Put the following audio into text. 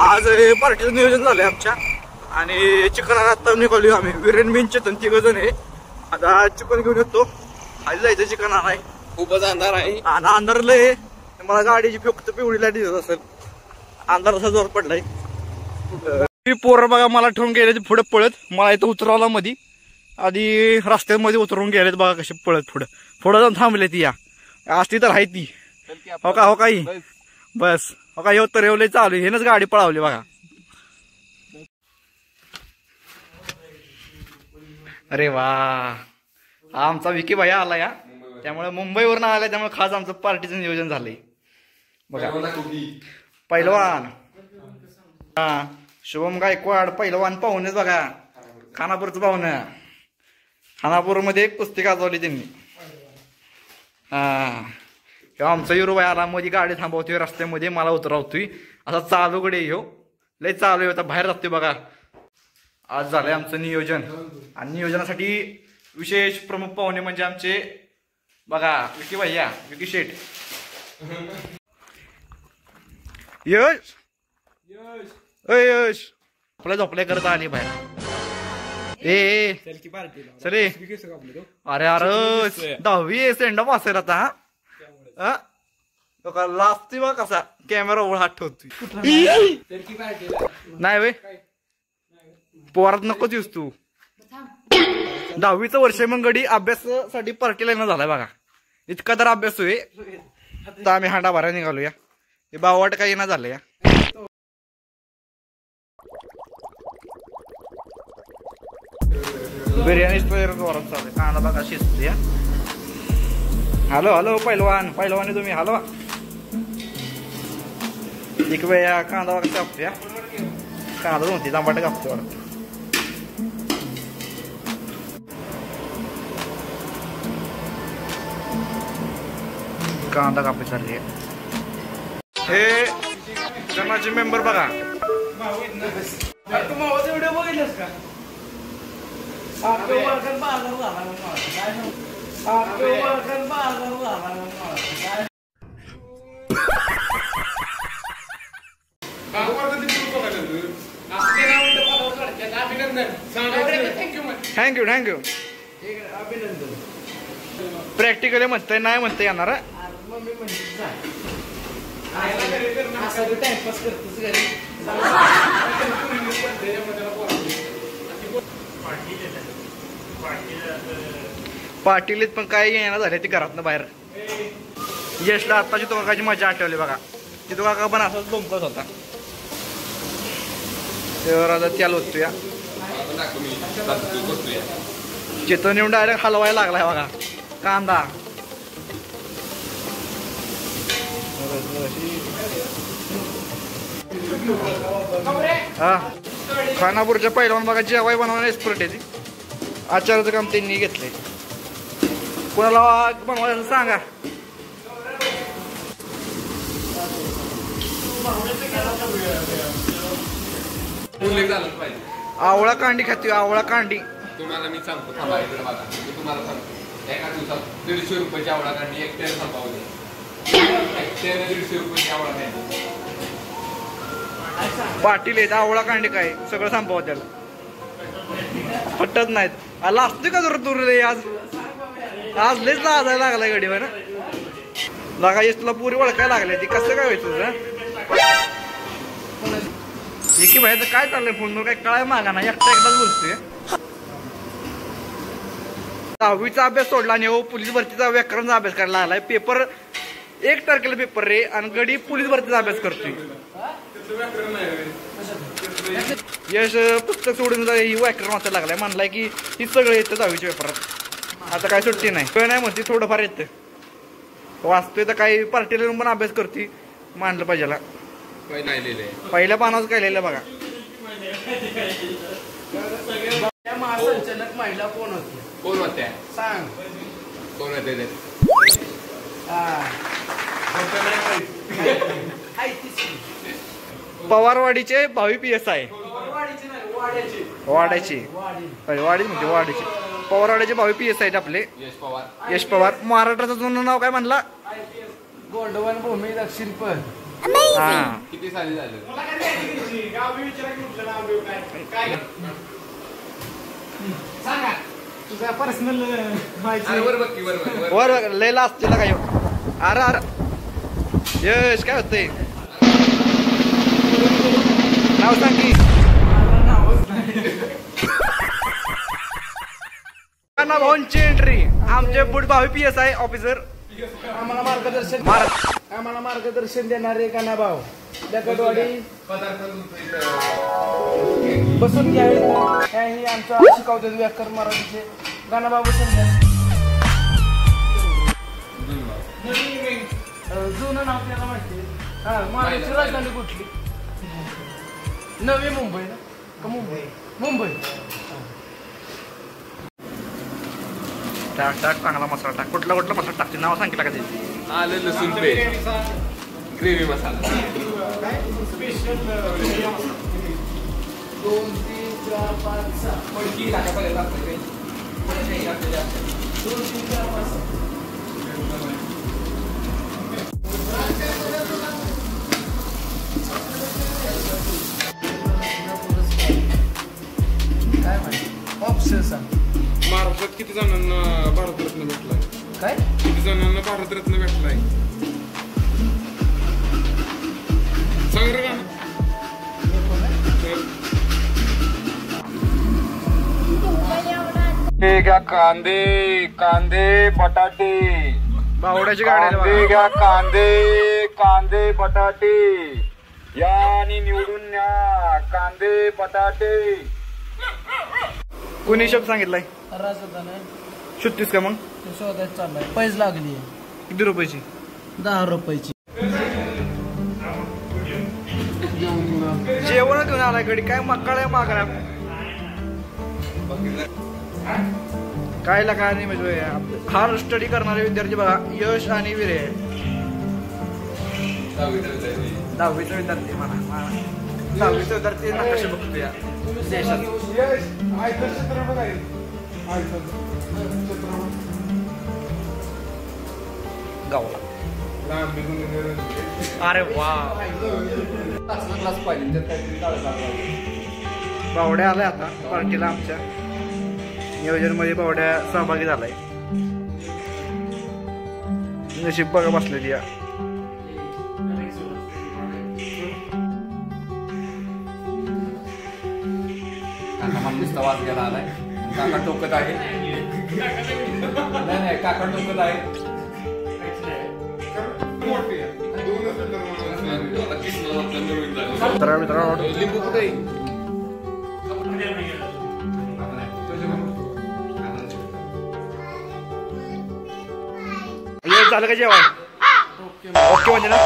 आज पार्टीचं नियोजन झालंय आमच्या आणि चिकन आता निघालो आम्ही वीरेन बिन चेतन तिघ जण आहे. आता चिकन घेऊन येतो. खाली जायचं चिकन आणाय. खूपच अंधार आहे आणि अंधार लय. मला गाडीची फक्त पिवळी लाईट दिसत असेल. अंधार असा जोर पडलाय. पोरं बघा मला ठेवून गेले पुढे पळत. मला इथं उतरवला मध्ये आधी रस्त्यामध्ये उतरून गेलेत बघा कसे पळत पुढं जाऊन थांबले ती या असती तर आहे ती. हो का ही बस हो का तर येवले चालू हेनच गाडी पळावली बघा. अरे वा आमचा विकी भाई आला या. त्यामुळे मुंबईवरून आलाय त्यामुळे खास आमचं पार्टीचं नियोजन झालंय बघा. पहिलवान हा शुभम गायकवाड पहिलवान पाहुणेच बघा. खानापूरचं पाहुणं. खानापूरमध्ये एक कुस्ती गाजवली त्यांनी. हा आमचा युरोबाई आला मध्ये गाडी थांबवतोय रस्त्यामध्ये मला उतरवतोय असा चालू कडे ह्यो लय चालू होता बाहेर जातोय बघा. आज झालंय आमचं नियोजन आणि नियोजनासाठी विशेष प्रमुख पाहुणे म्हणजे आमचे बघा विकी भैया विकी शेठ. यश यश आपल्या झोपल्या करत आली बाहेर. ए सरे अरे अरे 10वी सेंडअप असेल आता. लास्ट बघ कसा कॅमेरा ओळ हात ठेवतोय. नाही वे पोरात नकोच येऊस तू. 10वीचं वर्ष मग गडी अभ्यासासाठी पार्टीला येणं झालाय बघा. इतका तर अभ्यास होय तर आम्ही हांडा भरायला निघालो या. हे बाववाट काही ना झालं या. बिर्याणीच जोरात चालू आहे. कांदा बघा शिजते या. हॅलो हॅलो पहिलवान पहिलवानी तुम्ही हॅलो एक वेळा कांदा बघा कापतो या. कांदा नव्हती तांबाटे कापतो वाटत. कांदा कापी चालली हे जनाचे मेंबर बघा. व्हिडिओ बघितलंस का? Thank you thank you. प्रॅक्टिकली म्हणतंय नाही म्हणते येणार. पाटीलीत पण काय येणार झाले ती घरातनं बाहेर. यशला आत्ताची तो काकाची मजा आठवली बघा. ती तो काका पण असाच लोंबत होता. तेव्हा आता त्याला होतो या चेतन येऊन डायरेक्ट हलवायला लागलाय बघा कांदा. हा खानापूरच्या पहिलवान बघा जेवाय बनवण्याला एक्सपर्ट आहे ती. आचार्याचं काम त्यांनी घेतलंय. कोणाला बनवायचं सांगा. आवळा कांडी खाते आवळा कांडी. तुम्हाला मी सांगतो थांबा इकडे बघा. मी तुम्हाला सांगतो एका दिवसात 150 रुपयाची आवळा कांडी एक तेल संपावली. 150 रुपयाची आवळा कांडी. पाटील आहेत आवळा कांडी काय सगळं संपावं त्याला पटत नाहीत. आला असते का जर दूर रे आज आज लयच लाजायला लागलाय गडी ना लागा. येस तुला पुरी ओळखायला लागले ती कसं काय व्हायचं तुझं. एकी भाई काय चाललंय फोनवर काय कळाय मागा ना एकटाच बोलतोय. 10वीचा अभ्यास सोडला आणि हो पोलीस भरतीचा व्याकरणचा अभ्यास करायला आलाय. पेपर 1 तारखेला पेपर रे आणि गडी पोलीस भरतीचा अभ्यास करतोय. यश पुस्तक सोडून ही व्याकरण वाचायला लागलाय. म्हणलाय की ही सगळं येतं 10वीच्या पेपरात. आता काय सुट्टी नाही. काय नाही म्हणते थोडंफार येतं वाचतोय तर काही पार्टीला पण अभ्यास करते. मानलं पाहिजे. पहिल्या पानावर काय लिहिलं बघा. महासंचालक महिला कोण होती? कोण होत्या सांग. कोण होते? पवारवाडीचे भावी PSI. वाड्याची वाडी म्हणजे वाडीची पवारवाड्याचे भावी PSI आहेत आपले यश पवार. महाराष्ट्राचं जुनं नाव काय म्हणला? गोंडवन भूमी दक्षिण पण हा किती साली झालं तुझा पर्सनल अरे वर बघ की, वर बघ, वर बघ. वर लयला असतील काय अरे अरे यश काय होतंय नाव सांग की ना भाऊंची एंट्री आमचे बुड भावी PSI ऑफिसर आम्हाला मार्गदर्शन आम्हाला मार्गदर्शन देणारे गाणा भाऊ दगडवाडी पदार्थ तुमचं इथं बसून घ्यावे हे आमचं शिकवतात व्याकरण मराठीचे गाणा भाऊ बसून घ्या जुनं नाव आपल्याला माहिती आहे हा महाराष्ट्राची राजधानी कुठली नवी मुंबई ना का मुंबई मुंबई टाक टाक चांगला मसाला टाक कुठला कुठला मसाला टाकते नाव सांगितलं का त्याची आलं लसूण पेस्ट ग्रेव्ही मसाला स्पेशल 2 3 4 5 6 मडकी टाका पहिले लागते 2 3 4 5 6 काय माहिती ऑप्शन महाराष्ट्रात किती जणांना भारतरत्न भेटलाय काय किती जणांना भारतरत्न भेटलाय सांग रे गाणं. घ्या कांदे कांदे बटाटे बावड्याची गाडी आहे कांदे बघा. घ्या कांदे कांदे बटाटे या आणि निवडून न्या कांदे बटाटे कोणी शब्द सांगितलाय राजधान आहे शुद्धीस का मग ते शोधायचं चाललाय पैज लागली किती रुपयाची 10 रुपयाची जेवण घेऊन आलाय कडे काय मकाळ मागण्या कायला काय नाही म्हणजे हा स्टडी करणारे विद्यार्थी बघा यश आणि विरे 10वीचा विद्यार्थी म्हणा 10वीचा विद्यार्थी नकाशे बघतो या देशात आयकर चित्रपट आहे आयकर चित्रपट गावाला लहान बिजून अरे वा क्लास पाहिजे त्यात काहीतरी काढत बावड्या आलाय आता पार्टीला आमच्या नियोजन मध्ये बावड्या सहभागी झालाय नशीब बघा बसलेली या काका मला नुसता वाज घ्यायला आलाय काका टोकत आहे नाही काका टोकत आहे मोठे आहे. 2 मित्रांनो लिंबू कुठे हे झालं का जेवण ओके म्हणजे ना